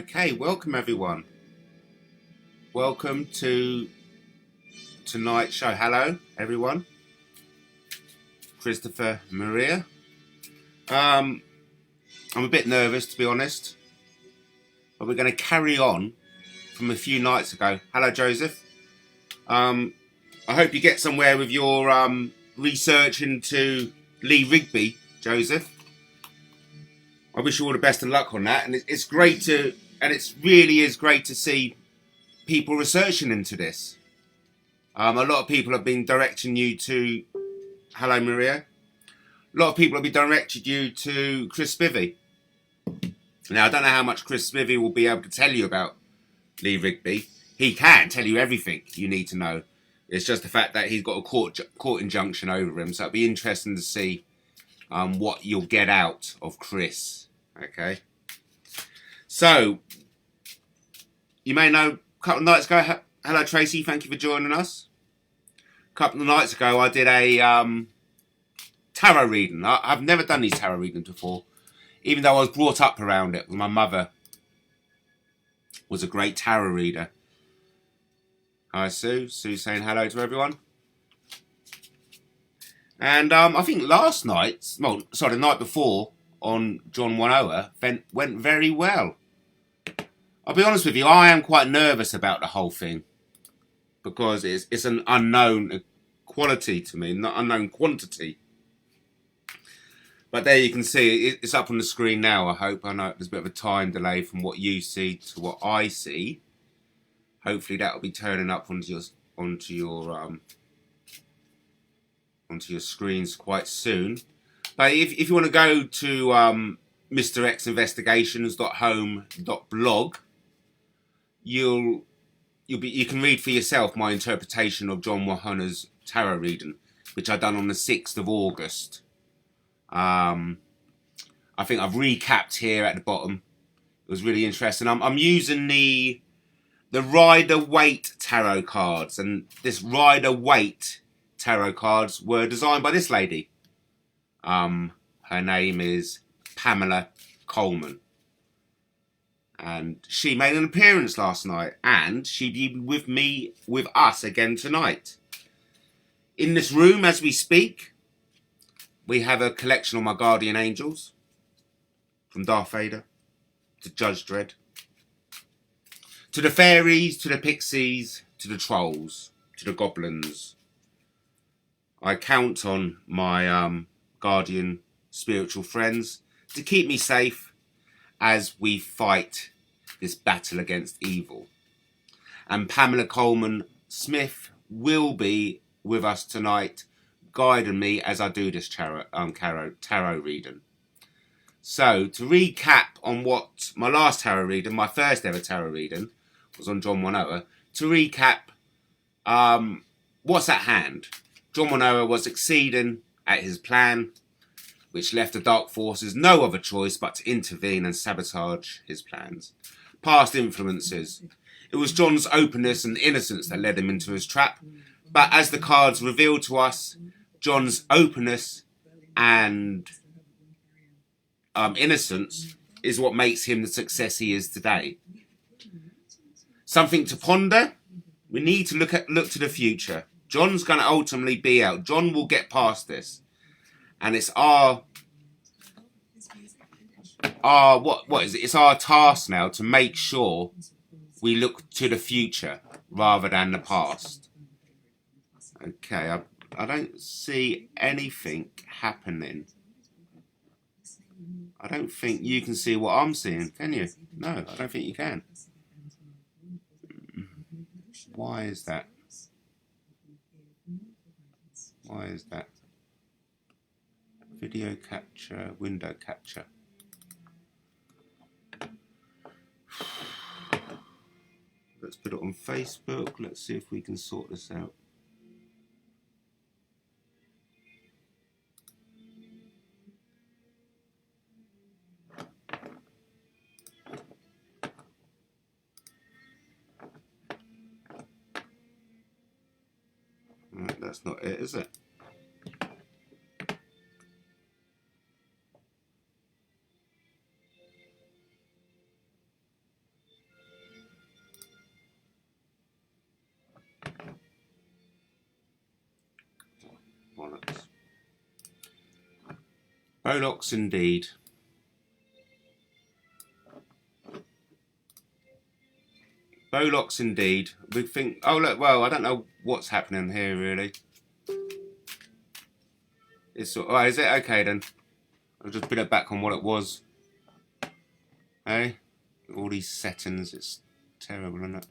Okay, welcome everyone. Welcome to tonight's show. Hello everyone. Christopher, Maria. I'm a bit nervous, to be honest, but we're going to carry on from a few nights ago. Hello Joseph. I hope you get somewhere with your research into Lee Rigby, Joseph. I wish you all the best of luck on that, and it's great to, and it really is great to see people researching into this. A lot of people have been directing you to, hello Maria, a lot of people have been directing you to Chris Spivey. Now I don't know how much Chris Spivey will be able to tell you about Lee Rigby. He can tell you everything you need to know. It's just the fact that he's got a court injunction over him, so it'll be interesting to see what you'll get out of Chris. Okay. So, you may know, a couple of nights ago, hello Tracy, thank you for joining us. A couple of nights ago, I did a tarot reading. I've never done these tarot readings before, even though I was brought up around it. My mother was a great tarot reader. Hi Sue. Sue's saying hello to everyone. And I think last night, the night before, on John Wanoa, went very well. I'll be honest with you, I am quite nervous about the whole thing, because it's an unknown quality to me, not unknown quantity. But there you can see, it's up on the screen now, I hope. I know there's a bit of a time delay from what you see to what I see. Hopefully that will be turning up onto your screens quite soon. But if you want to go to MrX Investigations.home.blog, you can read for yourself my interpretation of John Wanoa's tarot reading, which I done on the 6th of August. I think I've recapped here at the bottom. It was really interesting. I'm using the Rider-Waite tarot cards, and this Rider-Waite tarot cards were designed by this lady. Her name is Pamela Coleman, and she made an appearance last night, and she'll be with us again tonight. In this room, as we speak, we have a collection of my guardian angels, from Darth Vader to Judge Dredd, to the fairies, to the pixies, to the trolls, to the goblins. I count on my guardian spiritual friends to keep me safe as we fight this battle against evil. And Pamela Coleman Smith will be with us tonight, guiding me as I do this tarot reading. So, to recap on what my last tarot reading, my first ever tarot reading, was on John Wanoa. To recap, what's at hand? John Wanoa was succeeding at his plan, which left the dark forces no other choice but to intervene and sabotage his plans. Past influences. It was John's openness and innocence that led him into his trap. But as the cards reveal to us, John's openness and innocence is what makes him the success he is today. Something to ponder. We need to look to the future. John's going to ultimately be out. John will get past this. And it's what is it? It's our task now to make sure we look to the future rather than the past. Okay, I don't see anything happening. I don't think you can see what I'm seeing, can you? No, I don't think you can. Why is that? Why is that? Video capture, window capture. Let's put it on Facebook. Let's see if we can sort this out. Right, that's not it, is it? Bollocks indeed. Bollocks indeed. We think, oh look, well, I don't know what's happening here really. It's, oh, is it? Okay then. I'll just put it back on what it was. Hey? All these settings, it's terrible, isn't it?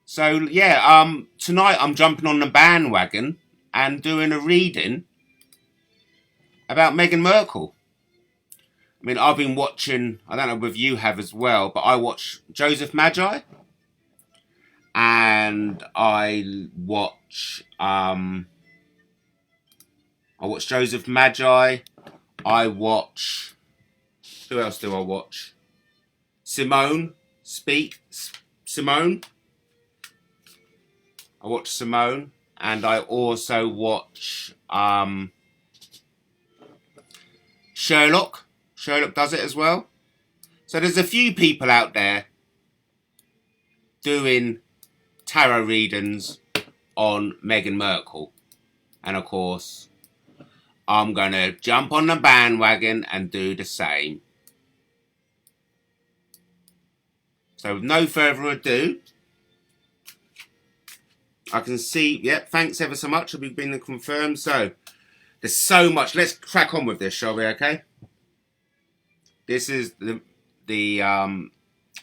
So, yeah, tonight I'm jumping on the bandwagon and doing a reading about Meghan Markle. I mean, I've been watching, I don't know if you have as well, but I watch Joseph Magi. And I watch Joseph Magi. I watch, who else do I watch? Simone. I watch Simone. And I also watch Sherlock. Sherlock does it as well. So there's a few people out there doing tarot readings on Meghan Markle. And of course, I'm going to jump on the bandwagon and do the same. So with no further ado, I can see, yep, thanks ever so much. We've been confirmed. So there's so much. Let's crack on with this, shall we, okay? This is the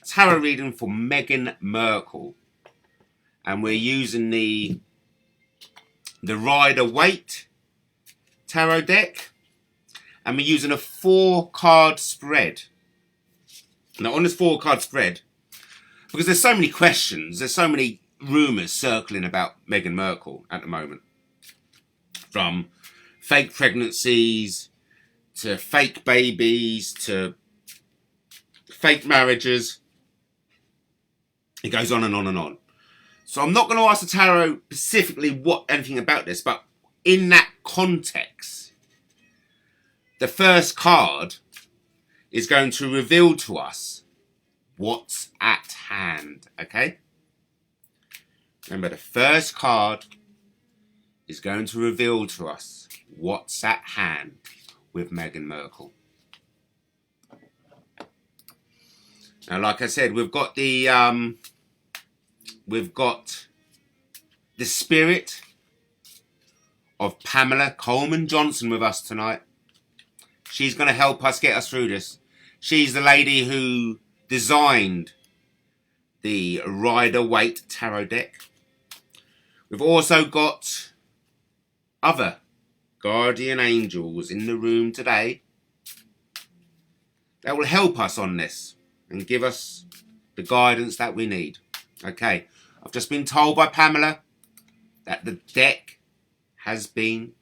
tarot reading for Meghan Markle. And we're using the Rider-Waite tarot deck. And we're using a 4-card spread. Now, on this 4-card spread, because there's so many questions, there's so many rumours circling about Meghan Markle at the moment. From fake pregnancies, to fake babies, to fake marriages. It goes on and on and on. So I'm not going to ask the tarot specifically anything about this, but in that context, the first card is going to reveal to us what's at hand, okay? Remember, the first card is going to reveal to us what's at hand with Meghan Markle. Now, like I said, we've got the spirit of Pamela Coleman Johnson with us tonight. She's going to help us get us through this. She's the lady who designed the Rider-Waite tarot deck. We've also got other guardian angels in the room today that will help us on this and give us the guidance that we need. Okay, I've just been told by Pamela that the deck has been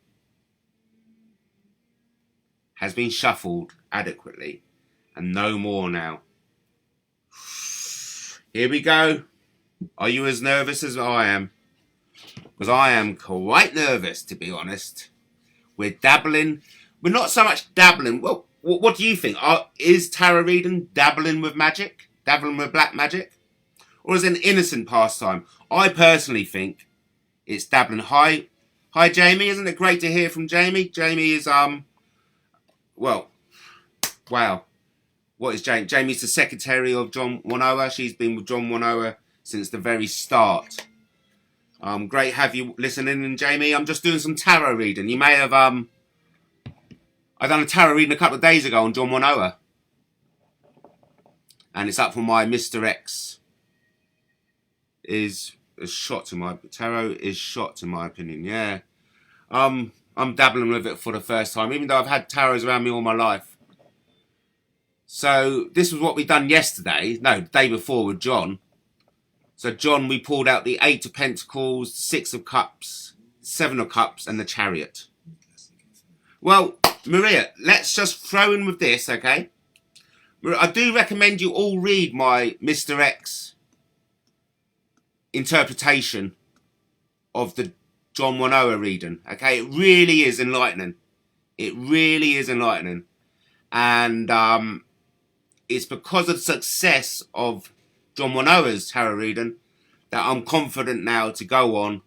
shuffled adequately and no more now. Here we go. Are you as nervous as I am? Because I am quite nervous, to be honest. We're dabbling. We're not so much dabbling. Well, what do you think? Is tarot reading dabbling with magic? Dabbling with black magic? Or is it an innocent pastime? I personally think it's dabbling. Hi, Jamie. Isn't it great to hear from Jamie? Jamie is, well, wow. What is Jamie? Jamie's the secretary of John Wanoa. She's been with John Wanoa since the very start. Great have you listening in, Jamie. I'm just doing some tarot reading. You may have, I done a tarot reading a couple of days ago on John Wanoa. And it's up for my MrX is a shot to my, tarot is shot to my opinion, yeah. I'm dabbling with it for the first time, even though I've had tarots around me all my life. So this was what we done yesterday, no, the day before with John. So John, we pulled out the 8 of Pentacles, 6 of Cups, 7 of Cups, and the Chariot. Well, Maria, let's just throw in with this, okay? Maria, I do recommend you all read my MrX interpretation of the John Wanoa reading, okay? It really is enlightening. It really is enlightening. And it's because of the success of John Wanoa's tarot reading that I'm confident now to go on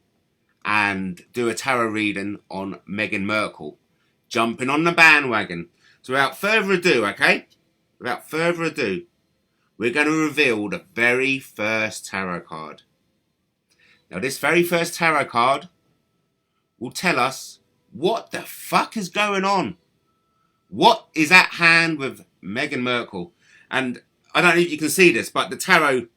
and do a tarot reading on Meghan Markle. Jumping on the bandwagon. So without further ado, okay? Without further ado, we're going to reveal the very first tarot card. Now this very first tarot card will tell us what the fuck is going on. What is at hand with Meghan Markle? And I don't know if you can see this, but the tarot,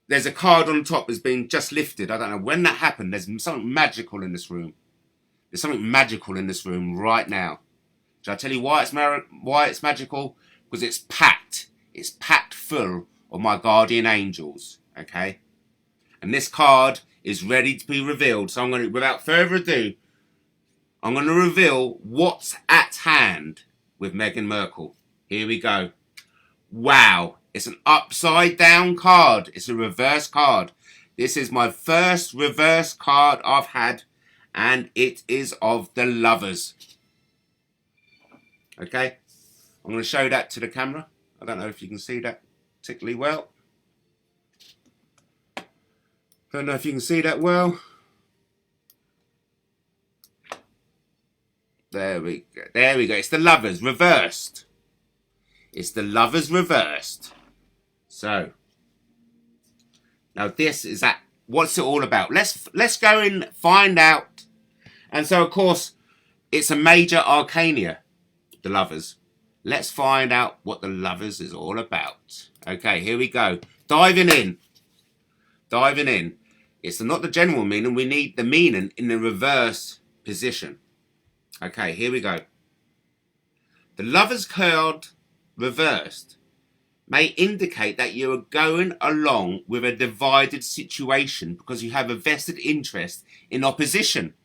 there's a card on the top that's been just lifted. I don't know when that happened. There's something magical in this room. There's something magical in this room right now. Shall I tell you why it's magical? Because it's packed. It's packed full of my guardian angels. Okay? And this card is ready to be revealed. So I'm going to, without further ado, I'm going to reveal what's at hand with Meghan Markle. Here we go. Wow. It's an upside down card. It's a reverse card. This is my first reverse card I've had. And it is of the Lovers. Okay. I'm going to show that to the camera. I don't know if you can see that particularly well. Don't know if you can see that well. There we go. There we go. It's the Lovers reversed. It's the Lovers reversed. So now this is that. What's it all about? Let's go and find out. And so of course it's a major arcana, the Lovers. Let's find out what the Lovers is all about. Okay, here we go. Diving in. Diving in. It's not the general meaning. We need the meaning in the reverse position. Okay, here we go. The Lovers card reversed may indicate that you are going along with a divided situation because you have a vested interest in opposition.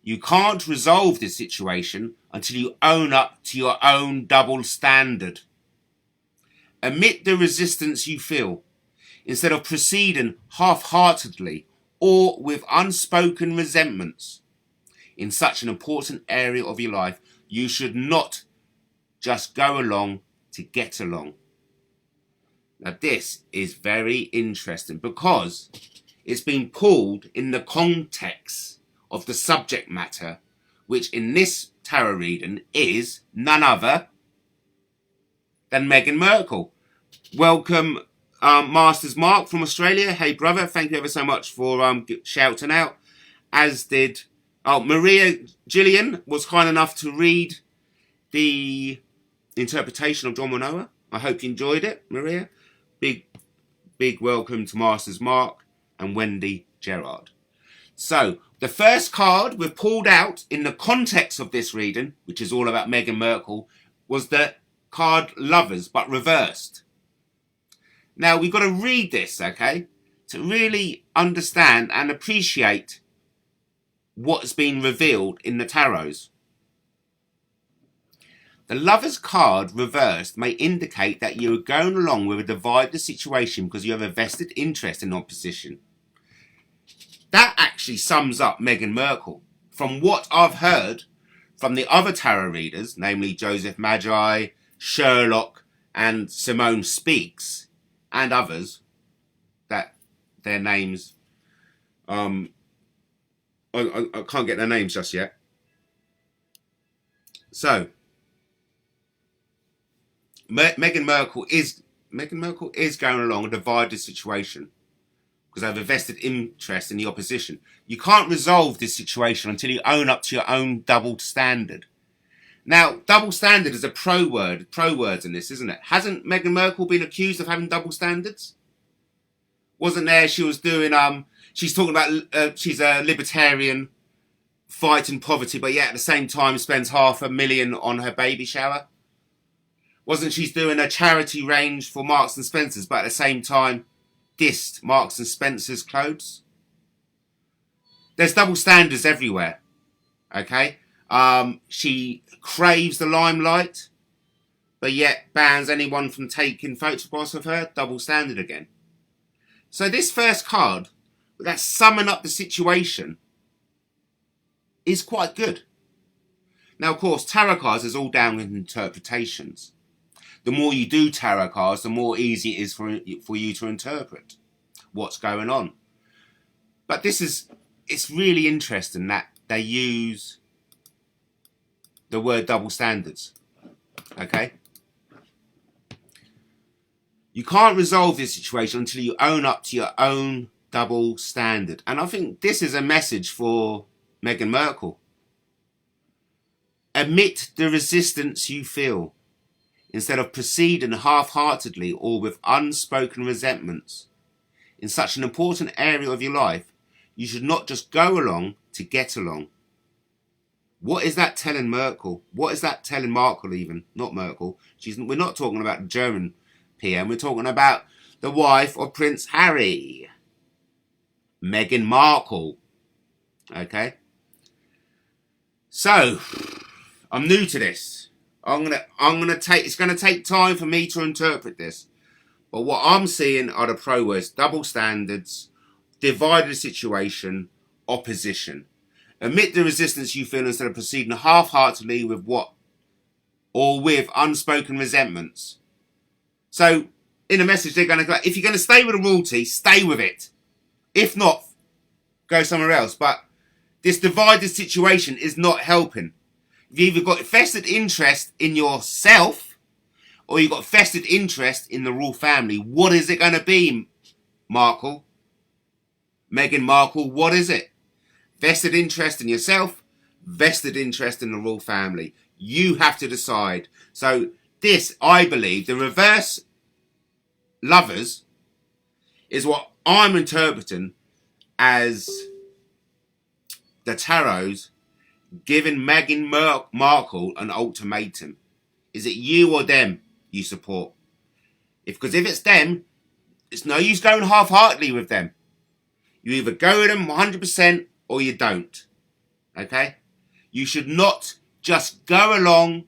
You can't resolve this situation until you own up to your own double standard. Admit the resistance you feel. Instead of proceeding half-heartedly or with unspoken resentments in such an important area of your life, you should not just go along to get along. Now this is very interesting because it's been pulled in the context of the subject matter, which in this tarot reading is none other than Meghan Markle. Welcome, Masters Mark from Australia. Hey brother, thank you ever so much for shouting out. As did Maria Gillian was kind enough to read the interpretation of John Manoa. I hope you enjoyed it, Maria. Big welcome to Masters Mark and Wendy Gerard. So the first card we've pulled out in the context of this reading, which is all about Meghan Markle, was the card Lovers, but reversed. Now we've got to read this, okay, to really understand and appreciate what's been revealed in the tarots. The Lovers card reversed may indicate that you are going along with a divided situation because you have a vested interest in opposition. That actually sums up Meghan Markle. From what I've heard from the other tarot readers, namely Joseph Magi, Sherlock, and Simone Speaks, and others, that their names, I can't get their names just yet. So, Meghan Markle is going along a divided situation because they have a vested interest in the opposition. You can't resolve this situation until you own up to your own double standard. Now, double standard is a pro words in this, isn't it? Hasn't Meghan Markle been accused of having double standards? Wasn't there? She was doing she's talking about she's a libertarian fighting poverty, but yet at the same time spends $500,000 on her baby shower. Wasn't she doing a charity range for Marks and Spencer's, but at the same time dissed Marks and Spencer's clothes? There's double standards everywhere. Okay? She craves the limelight, but yet bans anyone from taking photographs of her. Double standard again. So this first card, that's summing up the situation, is quite good. Now, of course, tarot cards is all down with interpretations. The more you do tarot cards, the more easy it is for you to interpret what's going on. But it's really interesting that they use the word double standards. Okay? You can't resolve this situation until you own up to your own double standard. And I think this is a message for Meghan Markle. Admit the resistance you feel, instead of proceeding half-heartedly or with unspoken resentments. In such an important area of your life, you should not just go along to get along. What is that telling Merkel? What is that telling Markle even? Not Merkel. We're not talking about the German PM. We're talking about the wife of Prince Harry. Meghan Markle. Okay? So, I'm new to this. It's gonna take time for me to interpret this. But what I'm seeing are the pro words: double standards, divided situation, opposition. Admit the resistance you feel instead of proceeding half-heartedly with unspoken resentments. So, in the message, they're going to go, if you're going to stay with the royalty, stay with it. If not, go somewhere else. But this divided situation is not helping. You've either got vested interest in yourself, or you've got vested interest in the royal family. What is it going to be, Markle? Meghan Markle, what is it? Vested interest in yourself, vested interest in the royal family. You have to decide. So this, I believe, the reverse lovers is what I'm interpreting as the tarots giving Meghan Markle an ultimatum. Is it you or them you support? Because if it's them, it's no use going half-heartedly with them. You either go with them 100% or you don't. Okay? You should not just go along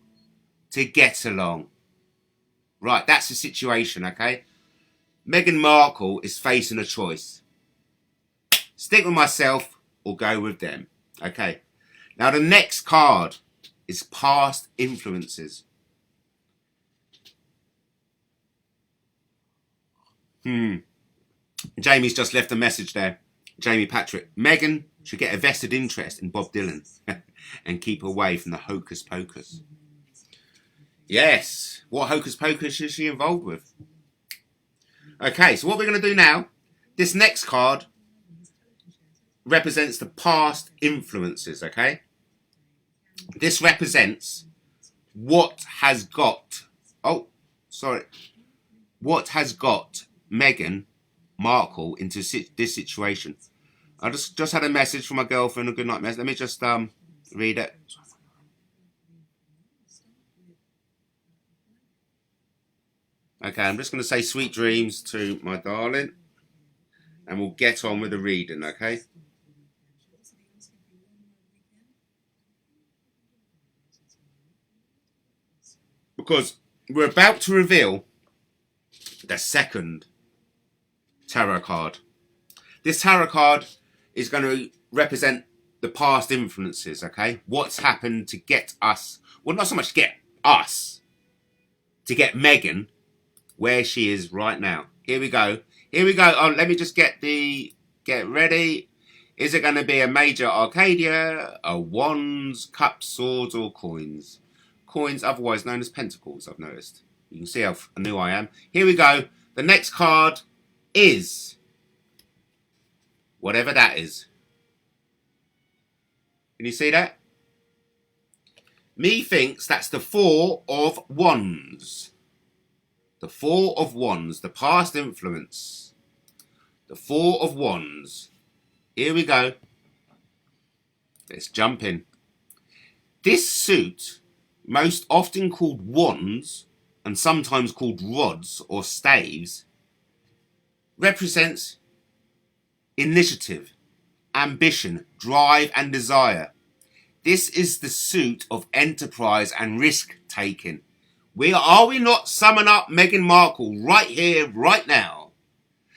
to get along. Right, that's the situation, okay? Meghan Markle is facing a choice. Stick with myself or go with them. Okay. Now the next card is past influences. Jamie's just left a message there. Jamie Patrick. Meghan should get a vested interest in Bob Dylan and keep away from the hocus pocus. Yes. What hocus pocus is she involved with? Okay, so what we're going to do now, this next card represents the past influences, okay? This represents what has got Meghan Markle into this situation. I just had a message from my girlfriend, a good night message. Let me just read it. Okay, I'm just going to say sweet dreams to my darling, and we'll get on with the reading, okay? Because we're about to reveal the second tarot card. This tarot card is going to represent the past influences, okay? What's happened to get us, well, not so much get us, to get Meghan where she is right now. Here we go. Here we go. Oh, let me just get ready. Is it going to be a major Arcadia, a wands, cups, swords, or coins? Coins, otherwise known as pentacles, I've noticed. You can see how new I am. Here we go. The next card is whatever that is. Can you see that? Me thinks that's the Four of Wands. The Four of Wands, the past influence. The Four of Wands. Here we go. Let's jump in. This suit, most often called wands and sometimes called rods or staves, represents initiative, ambition, drive and desire. This is the suit of enterprise and risk-taking. Are we not summing up Meghan Markle right here, right now?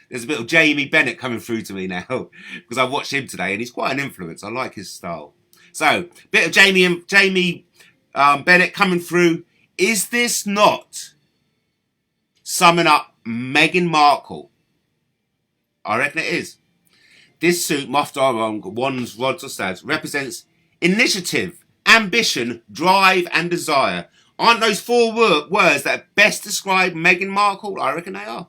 There's a bit of Jamie Bennett coming through to me now because I watched him today and he's quite an influence. I like his style. So, bit of Jamie Bennett coming through. Is this not summing up Meghan Markle? I reckon it is. This suit, muffed on wands, rods or staves, represents initiative, ambition, drive and desire. Aren't those four words that best describe Meghan Markle? I reckon they are.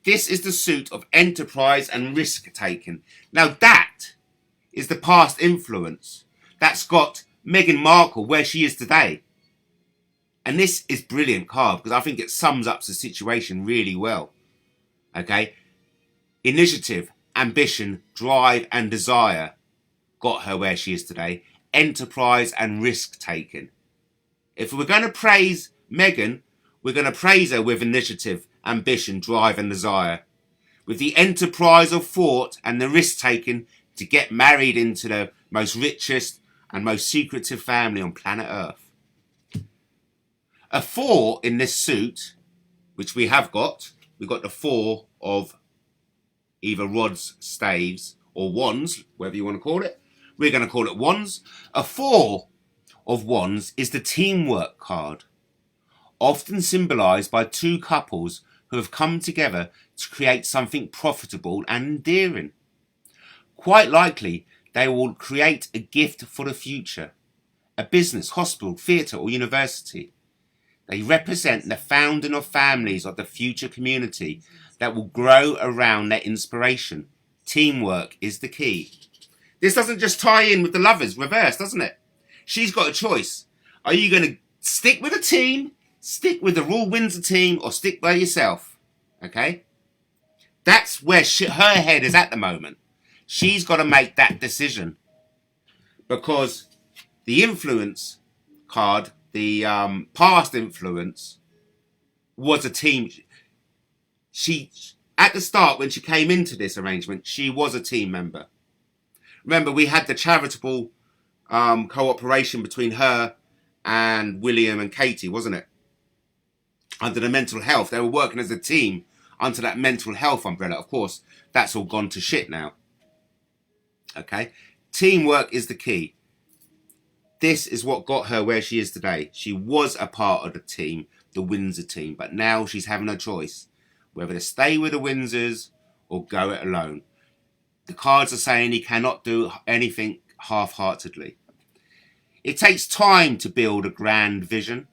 This is the suit of enterprise and risk-taking. Now that is the past influence that's got Meghan Markle where she is today. And this is brilliant card because I think it sums up the situation really well. Okay? Initiative, ambition, drive and desire got her where she is today. Enterprise and risk-taking. If we're going to praise Meghan, we're going to praise her with initiative, ambition, drive and desire. With the enterprise of thought and the risk-taking to get married into the most richest and most secretive family on planet Earth. A 4 in this suit, which we have got, we've got the 4 of either rods, staves, or wands, whatever you want to call it. We're going to call it wands. A 4 of wands is the teamwork card, often symbolised by two couples who have come together to create something profitable and endearing. Quite likely, they will create a gift for the future, a business, hospital, theatre or university. They represent the founding of families of the future community that will grow around their inspiration. Teamwork is the key. This doesn't just tie in with the lovers, reverse, doesn't it? She's got a choice. Are you going to stick with a team, stick with the Royal Windsor team, or stick by yourself? Okay? That's where her head is at the moment. She's got to make that decision. Because the influence card, the past influence, was a team. She, at the start, when she came into this arrangement, she was a team member. Remember, we had the charitable cooperation between her and William and Katie, wasn't it? Under the mental health. They were working as a team under that mental health umbrella. Of course, that's all gone to shit now. Okay? Teamwork is the key. This is what got her where she is today. She was a part of the team, the Windsor team, but now she's having a choice whether to stay with the Windsors or go it alone. The cards are saying he cannot do anything half-heartedly. It takes time to build a grand vision,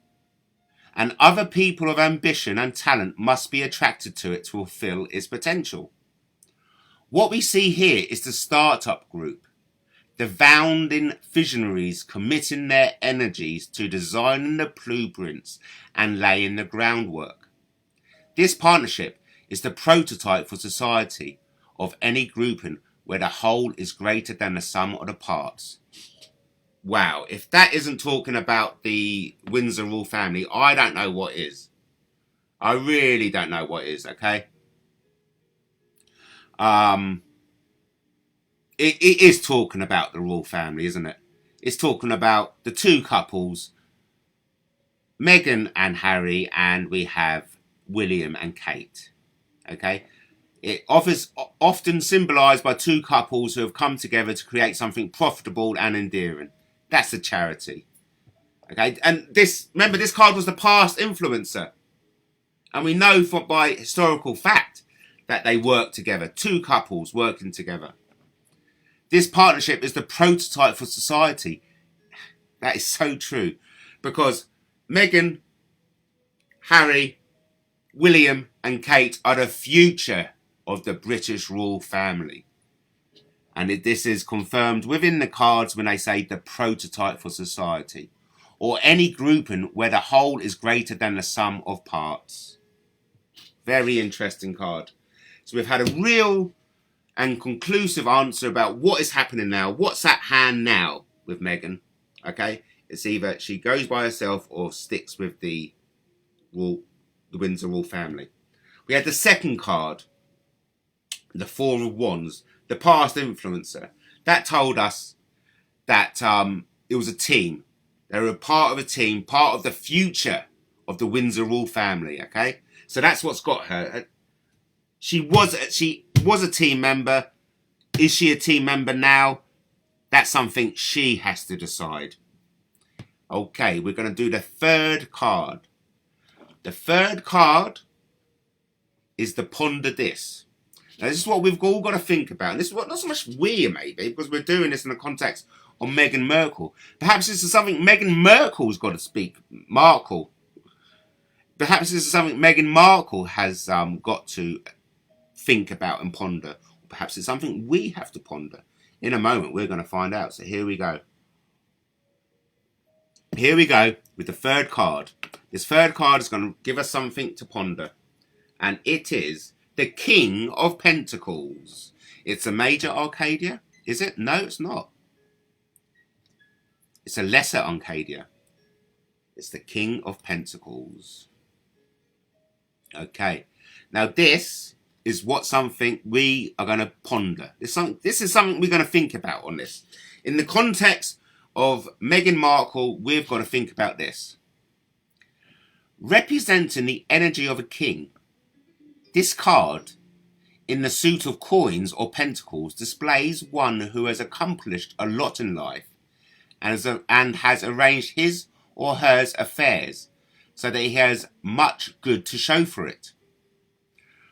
and other people of ambition and talent must be attracted to it to fulfill its potential. What we see here is the startup group, the founding visionaries committing their energies to designing the blueprints and laying the groundwork. This partnership is the prototype for society of any grouping where the whole is greater than the sum of the parts. Wow, if that isn't talking about the Windsor royal family, I don't know what is. I really don't know what is, okay? It is talking about the royal family, isn't it? It's talking about the two couples, Meghan and Harry, and we have William and Kate. Okay? It offers often symbolised by two couples who have come together to create something profitable and endearing. That's a charity. Okay? And remember, this card was the past influencer. And we know by historical fact that they work together. Two couples working together. This partnership is the prototype for society. That is so true. Because Meghan, Harry, William and Kate are the future of the British royal family. And this is confirmed within the cards when they say the prototype for society. Or any grouping where the whole is greater than the sum of parts. Very interesting card. So we've had a real and conclusive answer about what is happening now, what's at hand now with Meghan. Okay, it's either she goes by herself or sticks with the Windsor royal family. We had the second card, the Four of Wands, the past influencer. That told us that it was a team. They were a part of a team, part of the future of the Windsor royal family. Okay, so that's what's got her. She was a team member. Is she a team member now? That's something she has to decide. Okay, we're going to do the third card. The third card is the Ponder This. Now, this is what we've all got to think about. And this is what, not so much we, maybe, because we're doing this in the context of Meghan Markle. Perhaps this is something Meghan Markle's got to speak. Perhaps this is something Meghan Markle has got to think about and ponder. Perhaps it's something we have to ponder. In a moment, we're going to find out. So here we go. Here we go with the third card. This third card is going to give us something to ponder. And it is the King of Pentacles. It's a major Arcadia. Is it? No, it's not. It's a lesser Arcadia. It's the King of Pentacles. Okay. Now this is something we are going to ponder. This is something we're going to think about on this. In the context of Meghan Markle, we've got to think about this. Representing the energy of a king, this card in the suit of coins or pentacles displays one who has accomplished a lot in life and has arranged his or her affairs so that he has much good to show for it.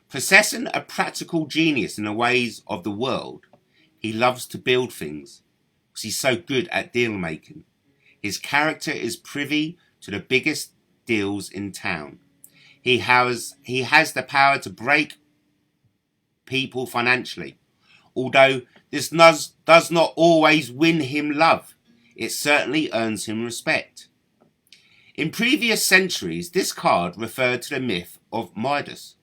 Possessing a practical genius in the ways of the world, he loves to build things because he's so good at deal making. His character is privy to the biggest deals in town. He has the power to break people financially. Although this does not always win him love, it certainly earns him respect. In previous centuries, this card referred to the myth of Midas,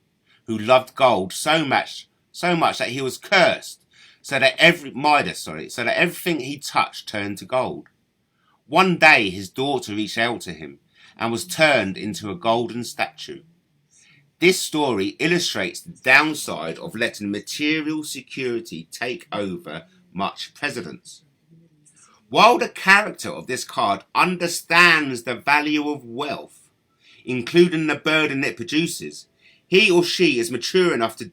who loved gold so much that he was cursed, so that everything he touched turned to gold. One day his daughter reached out to him and was turned into a golden statue. This story illustrates the downside of letting material security take over much precedence. While the character of this card understands the value of wealth, including the burden it produces, he or she is mature enough to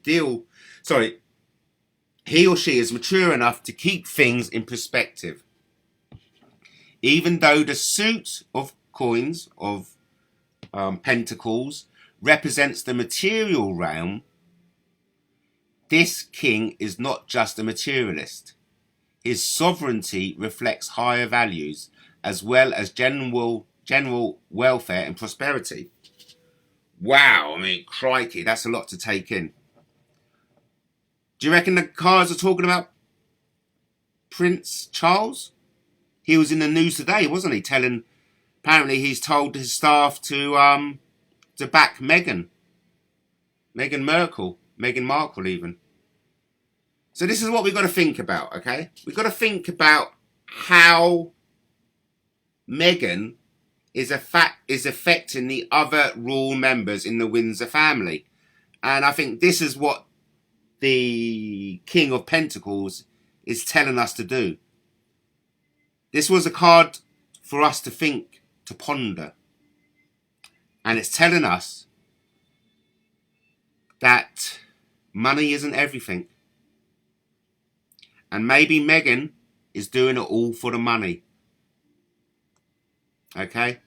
keep things in perspective. Even though the suit of coins of pentacles represents the material realm, this king is not just a materialist. His sovereignty reflects higher values as well as general welfare and prosperity. Wow, I mean, crikey, that's a lot to take in. Do you reckon the cards are talking about Prince Charles? He was in the news today, wasn't he? Apparently he's told his staff to back Meghan Markle even. So this is what we've got to think about, okay? We've got to think about how Meghan is affecting the other royal members in the Windsor family. And I think this is what the King of Pentacles is telling us to do. This was a card for us to think, to ponder. And it's telling us that money isn't everything. And maybe Meghan is doing it all for the money. Okay?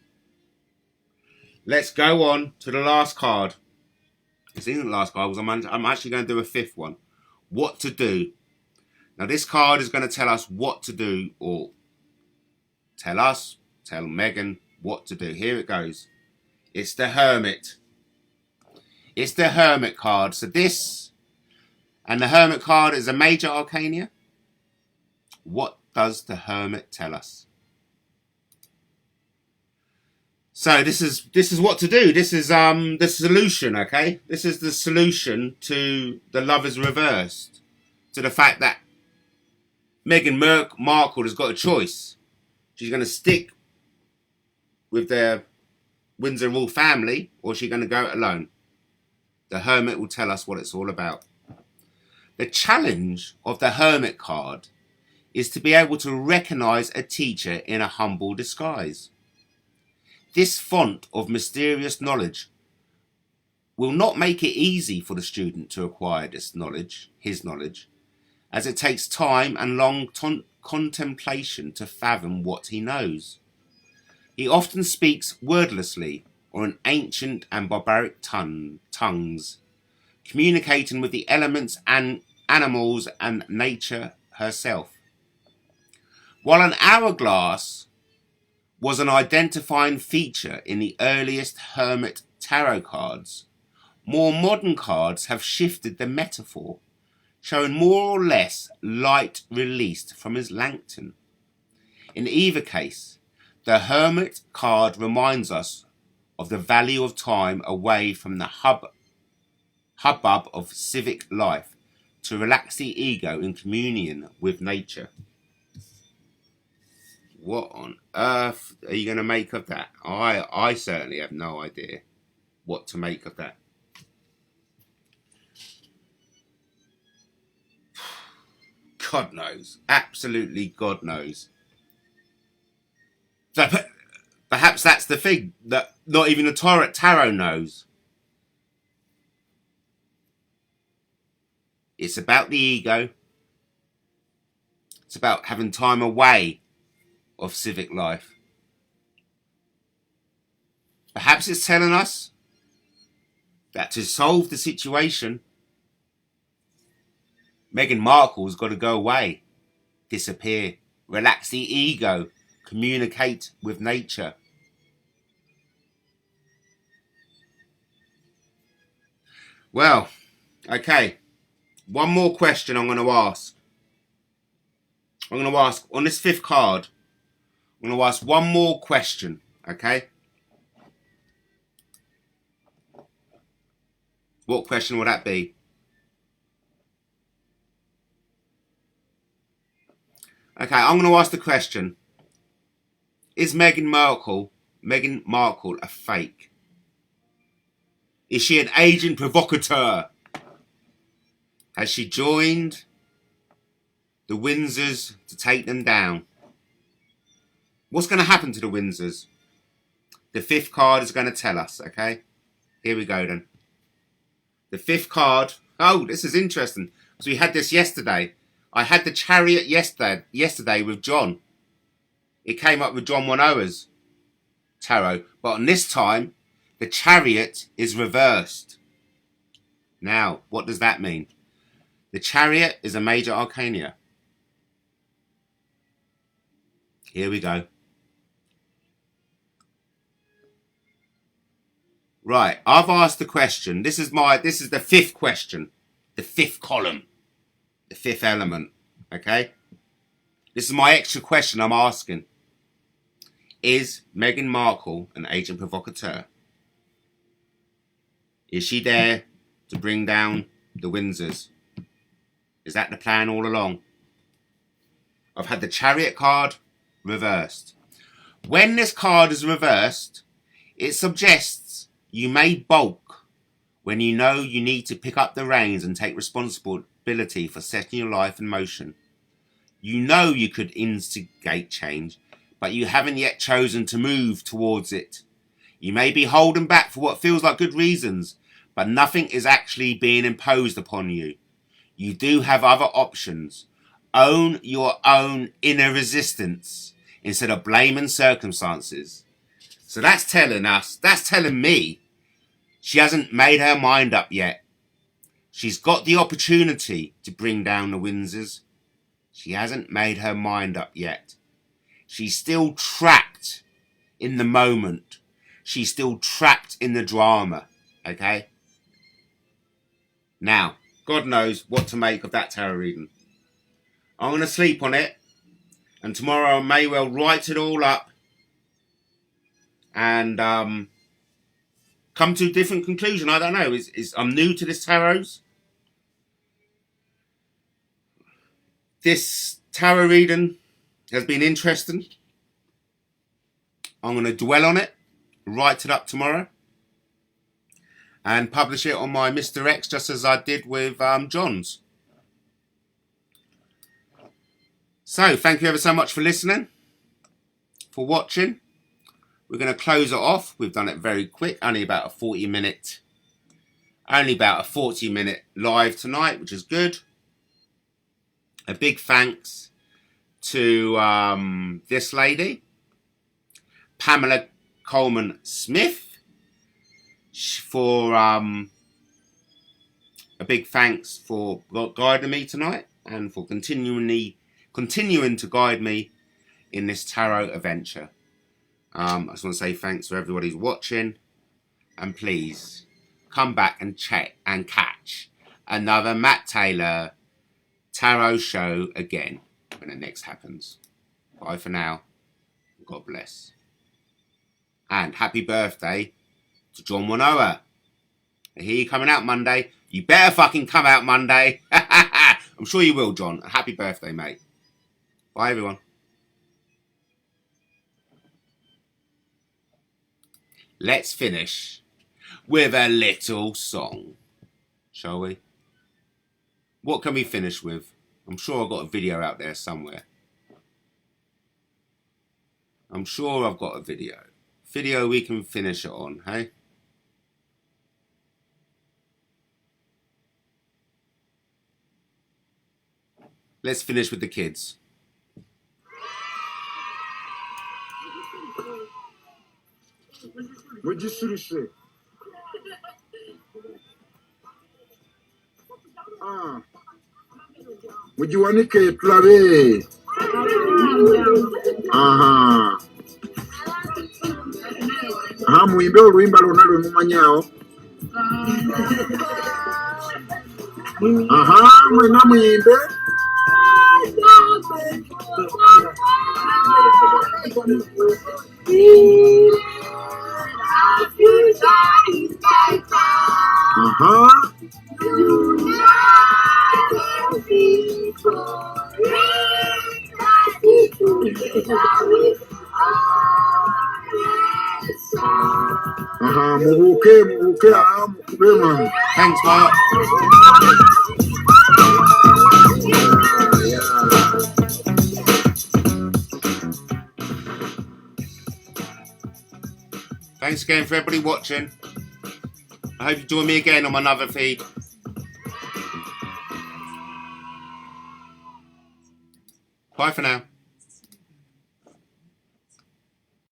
Let's go on to the last card. This isn't the last card, because I'm actually going to do a fifth one. What to do. Now this card is going to tell us what to do, or tell Meghan what to do. Here it goes. It's the Hermit. It's the Hermit card. So this, and the Hermit card is a major arcana. What does the Hermit tell us? So this is what to do. This is the solution, okay? This is the solution to the Lovers reversed. To the fact that Meghan Markle has got a choice. She's going to stick with their Windsor royal family, or is she going to go it alone? The Hermit will tell us what it's all about. The challenge of the Hermit card is to be able to recognise a teacher in a humble disguise. This font of mysterious knowledge will not make it easy for the student to acquire his knowledge, as it takes time and long contemplation to fathom what he knows. He often speaks wordlessly or in ancient and barbaric tongues, communicating with the elements and animals and nature herself. While an hourglass was an identifying feature in the earliest hermit tarot cards, more modern cards have shifted the metaphor, showing more or less light released from his lantern. In either case, the hermit card reminds us of the value of time away from the hubbub of civic life to relax the ego in communion with nature. What on earth are you going to make of that? I certainly have no idea what to make of that. God knows. Absolutely God knows. So perhaps that's the thing that not even the tarot knows. It's about the ego. It's about having time away of civic life. Perhaps it's telling us that to solve the situation, Meghan Markle's got to go away, disappear, relax the ego, communicate with nature. Well, okay. One more question I'm going to ask. I'm going to ask on this fifth card. I'm going to ask one more question, okay? What question will that be? Okay, I'm going to ask the question. Is Meghan Markle a fake? Is she an agent provocateur? Has she joined the Windsors to take them down? What's going to happen to the Windsors? The fifth card is going to tell us, okay? Here we go then. The fifth card. Oh, this is interesting. So we had this yesterday. I had the Chariot yesterday with John. It came up with John Wanoa's tarot. But on this time, the Chariot is reversed. Now, what does that mean? The Chariot is a major arcana. Here we go. Right, I've asked the question. This is the fifth question. The fifth column. The fifth element. Okay? This is my extra question I'm asking. Is Meghan Markle an agent provocateur? Is she there to bring down the Windsors? Is that the plan all along? I've had the Chariot card reversed. When this card is reversed, it suggests you may balk when you know you need to pick up the reins and take responsibility for setting your life in motion. You know you could instigate change, but you haven't yet chosen to move towards it. You may be holding back for what feels like good reasons, but nothing is actually being imposed upon you. You do have other options. Own your own inner resistance instead of blaming circumstances. So that's telling me she hasn't made her mind up yet. She's got the opportunity to bring down the Windsors. She hasn't made her mind up yet. She's still trapped in the moment. She's still trapped in the drama. Okay? Now, God knows what to make of that tarot reading. I'm going to sleep on it. And tomorrow I may well write it all up. And come to a different conclusion. I don't know. I'm new to this tarot. This tarot reading has been interesting. I'm going to dwell on it, write it up tomorrow, and publish it on my MrX just as I did with John's. So, thank you ever so much for listening, for watching. We're going to close it off. We've done it very quick, only about a 40-minute live tonight, which is good. A big thanks to this lady, Pamela Coleman Smith, for a big thanks for guiding me tonight and for continuing to guide me in this tarot adventure. I just want to say thanks to everybody who's watching, and please come back and check and catch another Matt Taylor tarot show again when it next happens. Bye for now. God bless. And happy birthday to John Wanoa. I hear you coming out Monday. You better fucking come out Monday. I'm sure you will, John. Happy birthday, mate. Bye, everyone. Let's finish with a little song, shall we? What can we finish with? I'm sure I've got a video out there somewhere. I'm sure I've got a video. Video we can finish it on, hey? Let's finish with the kids. Mujisurishe. Mujiwanike tulabe. Aha. Muimbe oluyimba lwonna lwe mumanyawo. Mwena muyimbe. Mubuke, mukube. Thanks, Mark. Thanks again for everybody watching. I hope you join me again on my other feed. Bye for now.